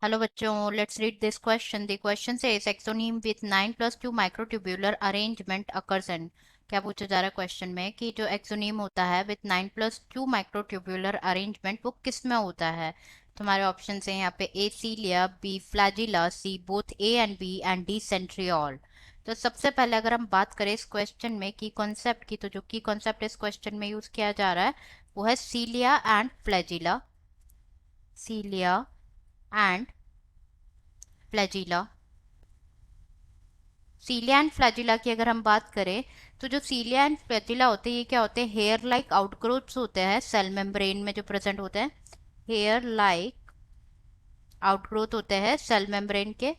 Hello बच्चों, let's read this question. The question says axoneme with 9+2 microtubular arrangement occurs in. क्या पूछा जा रहा है क्वेश्चन में कि जो एक्सोनीम होता है विथ 9+2 माइक्रोट्यूब्यूलर अरेंजमेंट वो किस में होता है. तुम्हारे ऑप्शन है यहाँ पे: A cilia, B flagella, C both A and B and D centriole. तो सबसे पहले अगर हम बात करें इस क्वेश्चन में की कॉन्सेप्ट की, तो जो की कॉन्सेप्ट इस क्वेश्चन में यूज किया जा रहा है वो है cilia and flagella. Cilia and flagella. Cilia and flagella की अगर हम बात करें तो जो सीलिया एंड फ्लैजिला होते हैं ये क्या होते हैं? हेयर लाइक आउटग्रोथ्स होते हैं सेल मेम्ब्रेन में जो प्रेजेंट होते हैं. हेयर लाइक आउटग्रोथ होते हैं सेल मेम्ब्रेन के.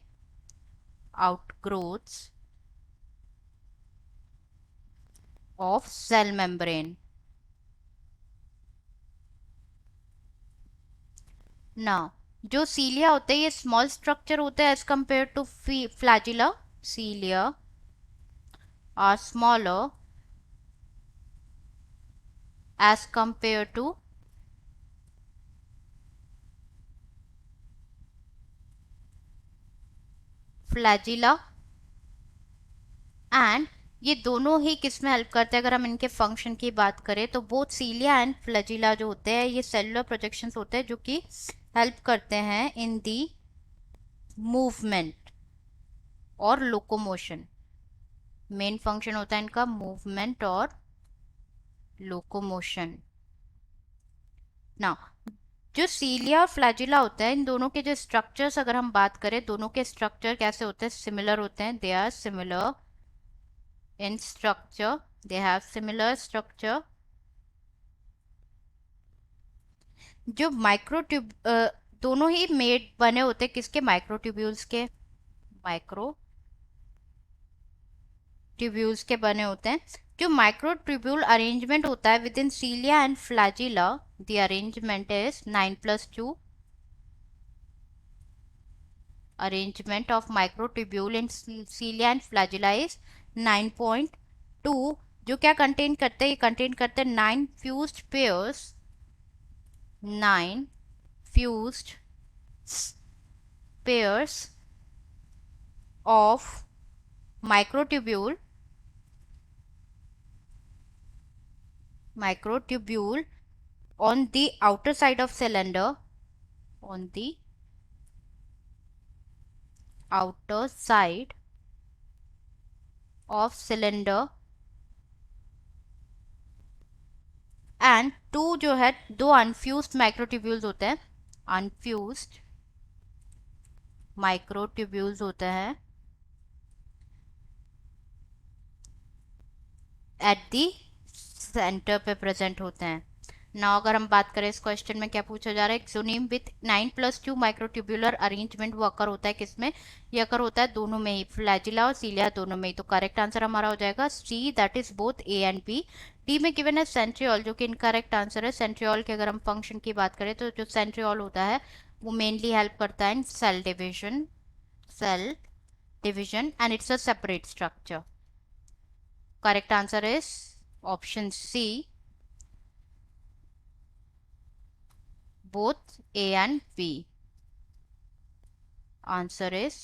Outgrowths of cell membrane. ना, जो सीलिया होते हैं ये स्मॉल स्ट्रक्चर होते हैं as compared to flagella. Cilia are smaller as compared to flagella. And ये दोनों ही किस में हेल्प करते हैं? अगर हम इनके फंक्शन की बात करें तो बोथ सीलिया एंड फ्लैजिला जो होते हैं ये सेलुलर प्रोजेक्शंस होते हैं जो कि हेल्प करते हैं इन दी मूवमेंट और लोकोमोशन. मेन फंक्शन होता है इनका मूवमेंट और लोकोमोशन. ना, जो सीलिया और फ्लैजिला होता है इन दोनों के जो स्ट्रक्चर्स अगर हम बात करें, दोनों के स्ट्रक्चर कैसे होते हैं? सिमिलर होते हैं. They are similar in structure. They have similar structure. जो माइक्रोट्यूब दोनों ही मेड बने होते हैं किसके? माइक्रोट्यूब्यूल्स के. माइक्रोट्यूब्यूल्स के बने होते हैं. जो माइक्रोट्यूब्यूल अरेंजमेंट होता है with in cilia and flagella, the arrangement is 9+2. arrangement of microtubule in cilia and flagella is 9.2. जो क्या कंटेन करते हैं? ये कंटेन करते हैं 9 fused pairs. 9 fused pairs of microtubule on the outer side of cylinder. On the outer side of cylinder. And two जो है दो अनफ्यूज्ड माइक्रोट्यूब्यूल्स होते हैं. अनफ्यूज्ड माइक्रोट्यूब्यूल्स होते हैं एट दी सेंटर पे प्रेजेंट होते हैं. ना, अगर हम बात करें इस क्वेश्चन में क्या पूछा जा रहा है? एक्सोनीम विथ 9+2 माइक्रोट्यूब्यूलर अरेंजमेंट वो अकर होता है किसमें? ये अकर होता है दोनों में ही, फ्लैजिला और सीलिया दोनों में ही. तो करेक्ट आंसर हमारा हो जाएगा C, that is both A and B. D में गिवन है सेंट्रियोल, जो कि इनकरेक्ट आंसर है. सेंट्रियोल के अगर हम फंक्शन की बात करें तो जो सेंट्रियोल होता है वो मेनली हेल्प करता है in cell division and it's a separate structure. Correct answer is option C, both A and B. Answer is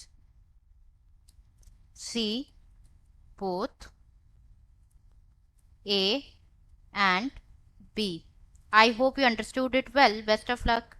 C, both A and B. I hope you understood it well. Best of luck.